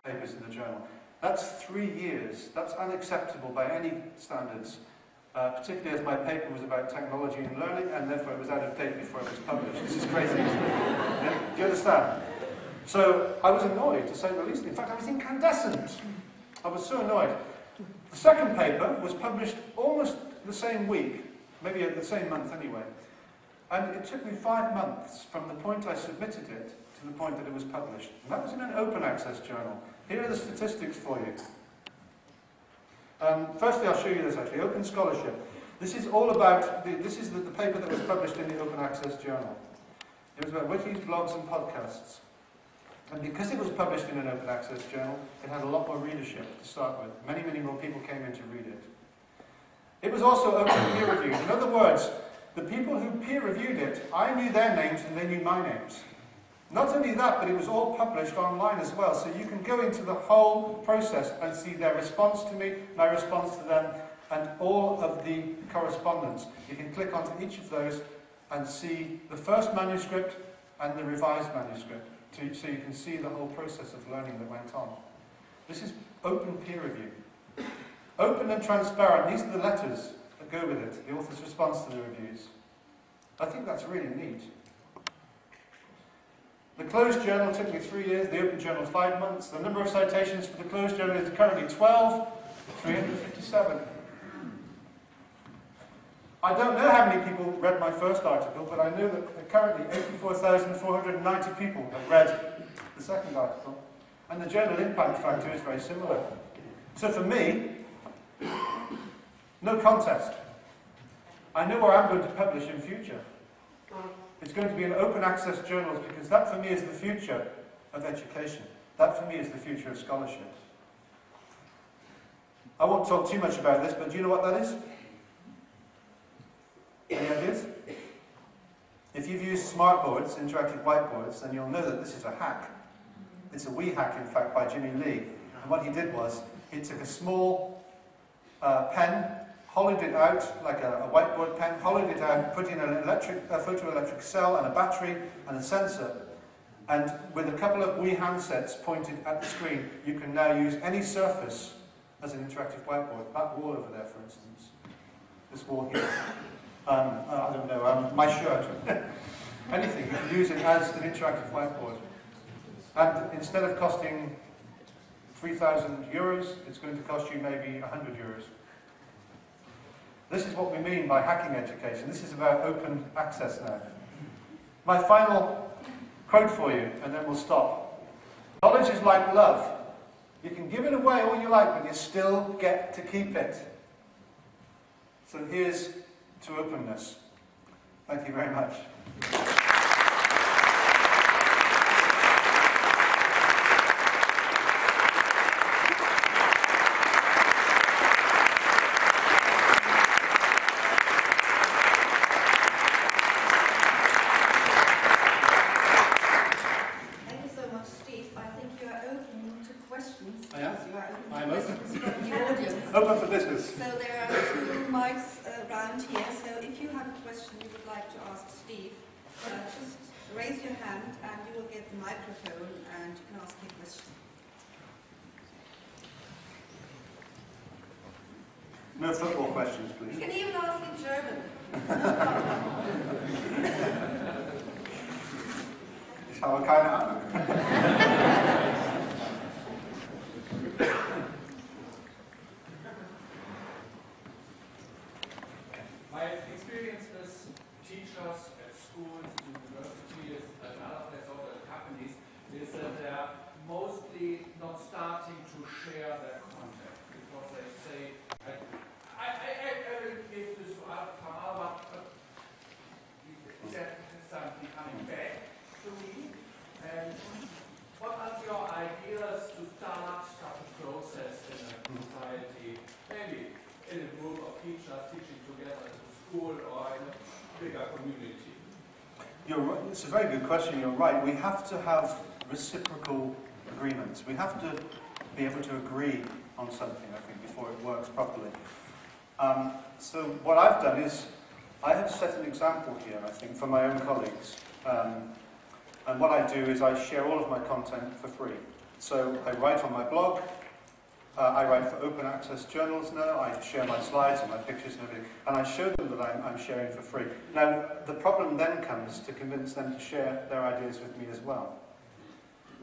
papers in the journal. That's 3 years. That's unacceptable by any standards, particularly as my paper was about technology and learning, and therefore it was out of date before it was published. This is crazy. Yeah? Do you understand? So I was annoyed, to say the least. In fact, I was incandescent. I was so annoyed. The second paper was published almost the same week, maybe the same month anyway. And it took me 5 months from the point I submitted it to the point that it was published. And that was in an open access journal. Here are the statistics for you. Firstly, I'll show you this actually, Open Scholarship. This is all about, this is the paper that was published in the Open Access Journal. It was about wikis, blogs and podcasts. And because it was published in an Open Access Journal, it had a lot more readership to start with. Many, many more people came in to read it. It was also open peer reviewed. In other words, the people who peer reviewed it, I knew their names and they knew my names. Not only that, but it was all published online as well, so you can go into the whole process and see their response to me, my response to them, and all of the correspondence. You can click onto each of those and see the first manuscript and the revised manuscript, so you can see the whole process of learning that went on. This is open peer review. Open and transparent, these are the letters that go with it, the author's response to the reviews. I think that's really neat. The closed journal took me 3 years, the open journal 5 months. The number of citations for the closed journal is currently 12, 357. I don't know how many people read my first article, but I know that currently 84,490 people have read the second article. And the journal impact factor is very similar. So for me, no contest. I know where I'm going to publish in future. It's going to be in open access journals because that for me is the future of education. That for me is the future of scholarship. I won't talk too much about this, but do you know what that is? Any ideas? If you've used smartboards, interactive whiteboards, then you'll know that this is a hack. It's a wee hack, in fact, by Jimmy Lee. And what he did was, he took a small pen, hollowed it out like a whiteboard pen, hollowed it out, put in a photoelectric cell and a battery and a sensor. And with a couple of wee handsets pointed at the screen, you can now use any surface as an interactive whiteboard. That wall over there, for instance. This wall here. I don't know, my shirt. Anything, you can use it as an interactive whiteboard. And instead of costing 3,000 euros, it's going to cost you maybe 100 euros. This is what we mean by hacking education. This is about open access now. My final quote for you, and then we'll stop. Knowledge is like love. You can give it away all you like, but you still get to keep it. So here's to openness. Thank you very much. Open for business. So there are 2 mics around here, so if you have a question you would like to ask Steve, just raise your hand and you will get the microphone and you can ask your question. No football questions, please. You can even ask in German. Ich habe keine Ahnung. My experience with teachers at schools, universities, and other sort of companies is that they are mostly not starting to share their content because they say, I will give this to Alpha, but is that something coming back to me? And what are your ideas to start such a process in a society, maybe in a group of teachers teaching together in a school or in a bigger community? You're right. It's a very good question. You're right. We have to have reciprocal agreements. We have to be able to agree on something, I think, before it works properly. So what I've done is I have set an example here, I think, for my own colleagues. And what I do is I share all of my content for free. So I write on my blog, I write for open access journals now, I share my slides and my pictures and everything, and I show them that I'm sharing for free. Now, the problem then comes to convince them to share their ideas with me as well.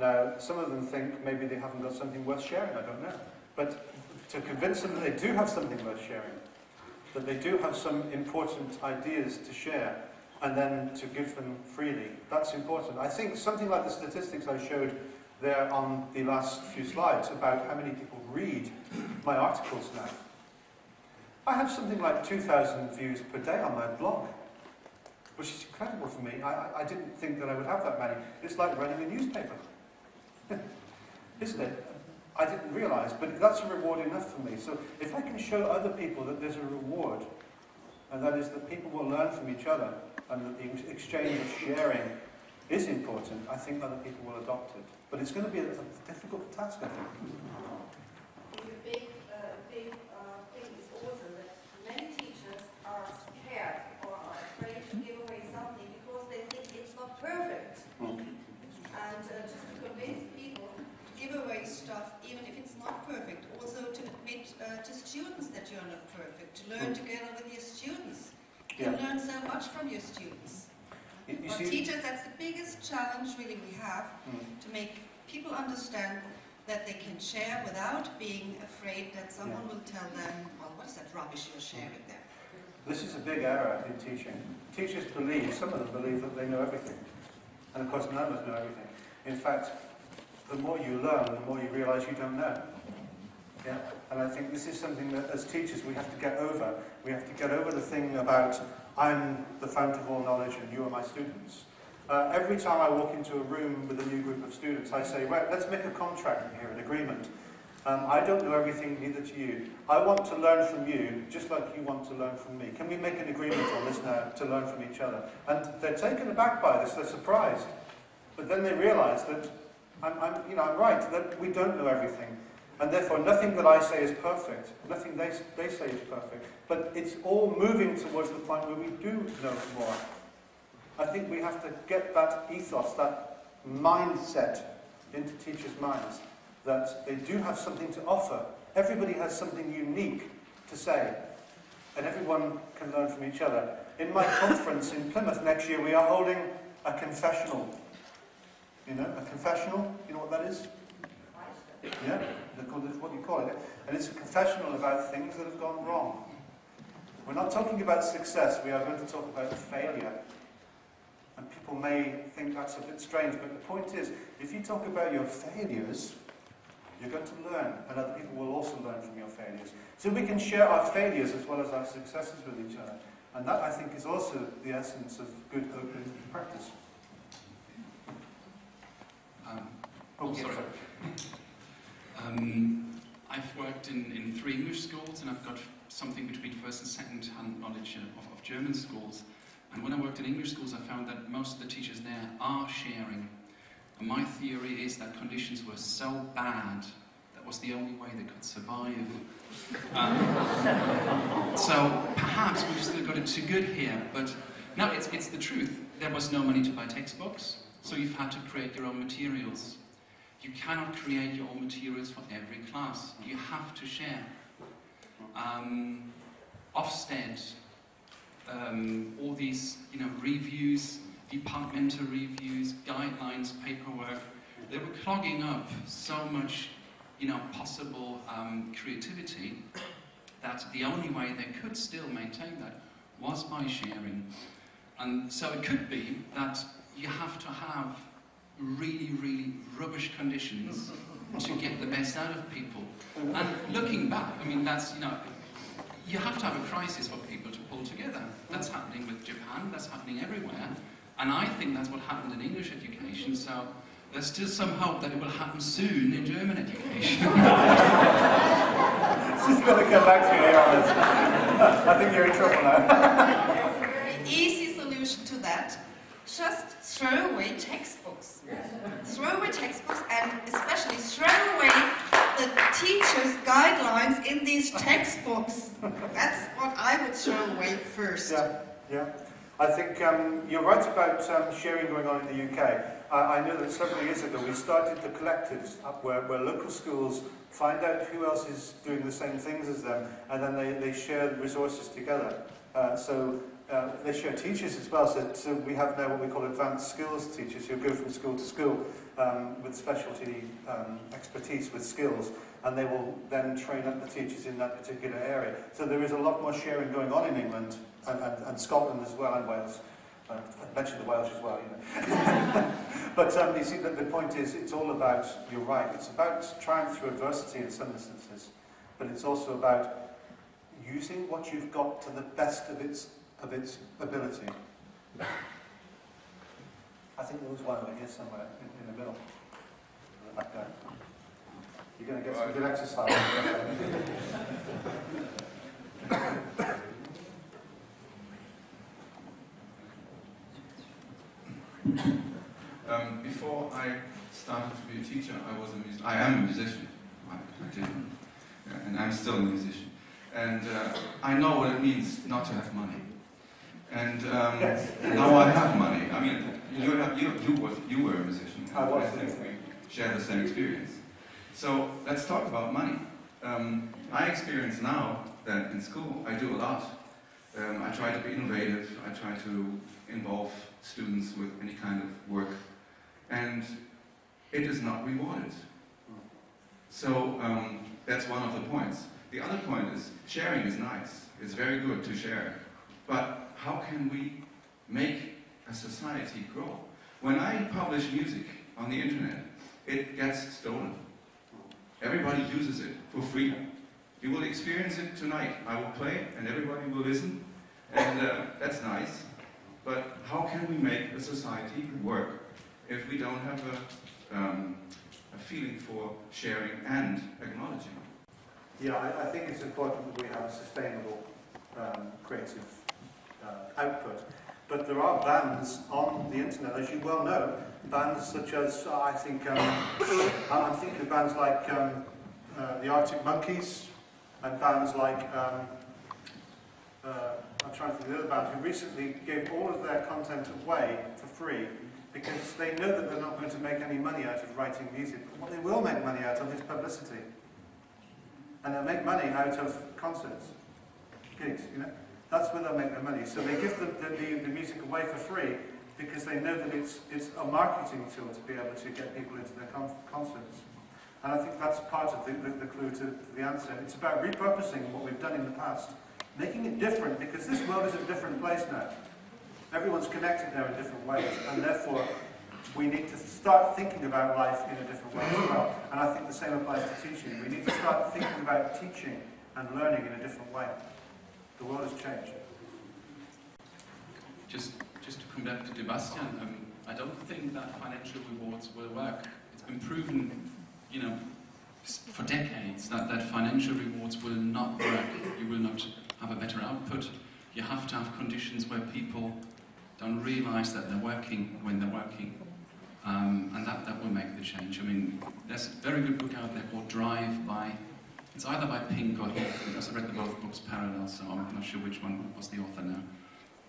Now, some of them think maybe they haven't got something worth sharing, I don't know. But to convince them that they do have something worth sharing, that they do have some important ideas to share, and then to give them freely, that's important. I think something like the statistics I showed there on the last few slides about how many people read my articles now. I have something like 2,000 views per day on my blog, which is incredible for me. I didn't think that I would have that many. It's like running a newspaper, isn't it? I didn't realise, but that's a reward enough for me. So if I can show other people that there's a reward, and that is that people will learn from each other, and that the exchange of sharing is important, I think other people will adopt it. But it's going to be a difficult task, I think. The big thing is also that many teachers are scared or are afraid to give away something because they think it's not perfect. And just to convince people, give away stuff even if it's not perfect. Also to admit to students that you're not perfect. To learn together with your students. You can learn so much from your students. For teachers, that's the biggest challenge really we have, to make people understand that they can share without being afraid that someone will tell them, well, what is that rubbish you're sharing there? This is a big error in teaching. Teachers believe, some of them believe that they know everything. And of course none of us know everything. In fact, the more you learn, the more you realise you don't know. Yeah? And I think this is something that as teachers we have to get over. We have to get over the thing about I'm the fount of all knowledge and you are my students. Every time I walk into a room with a new group of students, I say, right, let's make a contract here, an agreement. I don't know everything, neither do you. I want to learn from you, just like you want to learn from me. Can we make an agreement on this now, to learn from each other? And they're taken aback by this, they're surprised. But then they realise that I'm right, that we don't know everything. And therefore, nothing that I say is perfect. Nothing they say is perfect. But it's all moving towards the point where we do know more. I think we have to get that ethos, that mindset into teachers' minds, that they do have something to offer. Everybody has something unique to say, and everyone can learn from each other. In my conference in Plymouth next year, we are holding a confessional. You know, a confessional? You know what that is? Yeah, that's what you call it. And it's a confessional about things that have gone wrong. We're not talking about success, we are going to talk about failure. And people may think that's a bit strange, but the point is, if you talk about your failures, you're going to learn, and other people will also learn from your failures. So we can share our failures as well as our successes with each other. And that, I think, is also the essence of good open practice. Sorry. I've worked in 3 English schools, and I've got something between first and second hand knowledge of German schools. And when I worked in English schools, I found that most of the teachers there are sharing. And my theory is that conditions were so bad, that was the only way they could survive. So perhaps we've still got it too good here, but no, it's the truth. There was no money to buy textbooks, so you've had to create your own materials. You cannot create your own materials for every class. You have to share. Ofsted, all these, reviews, departmental reviews, guidelines, paperwork, they were clogging up so much, possible creativity that the only way they could still maintain that was by sharing. And so it could be that you have to have really, really rubbish conditions to get the best out of people. And looking back, that's, you have to have a crisis for people to pull together. That's happening with Japan, that's happening everywhere. And I think that's what happened in English education, so there's still some hope that it will happen soon in German education. She's got to come back to you here on this. I think you're in trouble now. There's a very easy solution to that. Just throw away textbooks. Throw away textbooks, and especially throw away the teachers' guidelines in these textbooks. That's what I would throw away first. Yeah. I think you're right about sharing going on in the UK. I know that several years ago we started the collectives up where local schools find out who else is doing the same things as them, and then they share resources together. They share teachers as well, so we have now what we call advanced skills teachers who go from school to school with specialty expertise with skills, and they will then train up the teachers in that particular area. So there is a lot more sharing going on in England and Scotland as well, and Wales. I mentioned the Welsh as well, you know. But you see, the point is, it's all about, you're right, it's about triumph through adversity in some instances, but it's also about using what you've got to the best of its ability. I think there was one over here somewhere, in the middle. Back there. You're going to get some good exercise. Before I started to be a teacher, I am a musician. I did, and I'm still a musician. And I know what it means not to have money. And now I have money. I mean, you were a musician. I think we share the same experience. So let's talk about money. I experience now that in school I do a lot. I try to be innovative. I try to involve students with any kind of work, and it is not rewarded. So that's one of the points. The other point is, sharing is nice. It's very good to share. But how can we make a society grow? When I publish music on the internet, it gets stolen. Everybody uses it for free. You will experience it tonight. I will play it and everybody will listen. And that's nice. But how can we make a society work if we don't have a feeling for sharing and acknowledging? Yeah, I think it's important that we have a sustainable creative output. But there are bans on the internet, as you well know. Bands such as, I'm thinking of bands like the Arctic Monkeys, and bands like, I'm trying to think of the other band, who recently gave all of their content away for free because they know that they're not going to make any money out of writing music. But what they will make money out of is publicity. And they'll make money out of concerts, gigs, you know. That's where they'll make their money. So they give the music away for free because they know that it's a marketing tool to be able to get people into their concerts. And I think that's part of the clue to the answer. It's about repurposing what we've done in the past, making it different, because this world is a different place now. Everyone's connected now in different ways, and therefore we need to start thinking about life in a different way as well. And I think the same applies to teaching. We need to start thinking about teaching and learning in a different way. The world has changed. Just to come back to Sebastian, I don't think that financial rewards will work. It's been proven, you know, for decades that financial rewards will not work. You will not have a better output. You have to have conditions where people don't realise that they're working when they're working. And that will make the change. I mean, there's a very good book out there called Drive by, it's either by Pink or Heath, because I read both books parallel, so I'm not sure which one was the author now.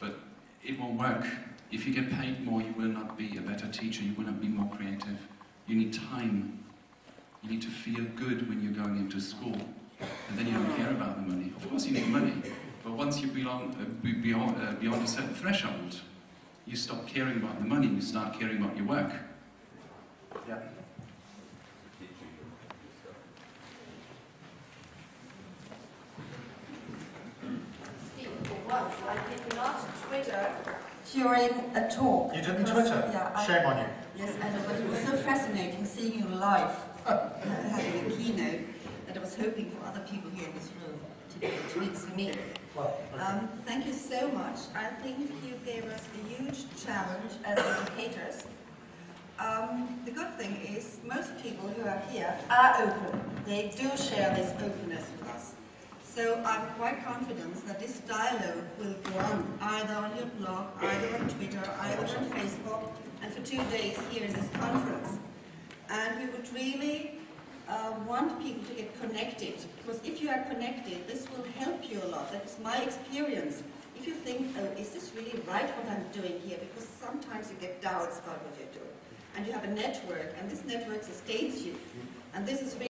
But it won't work. If you get paid more, you will not be a better teacher, you will not be more creative. You need time. You need to feel good when you're going into school. And then you don't care about the money. Of course you need money, but once you belong beyond a certain threshold, you stop caring about the money, you start caring about your work. Yeah. Once I did not Twitter during a talk. You didn't Twitter? Yeah, shame on you. Yes, and it was so fascinating seeing you live, having a keynote, that I was hoping for other people here in this room to give tweets to me. Well, okay. Thank you so much. I think you gave us a huge challenge as educators. The good thing is most people who are here are open. They do share this openness with us. So I'm quite confident that this dialogue will go on, either on your blog, either on Twitter, either on Facebook, and for 2 days here in this conference. And we would really want people to get connected, because if you are connected, this will help you a lot. That is my experience. If you think, oh, is this really right what I'm doing here? Because sometimes you get doubts about what you're doing. and you have a network, and this network sustains you. And this is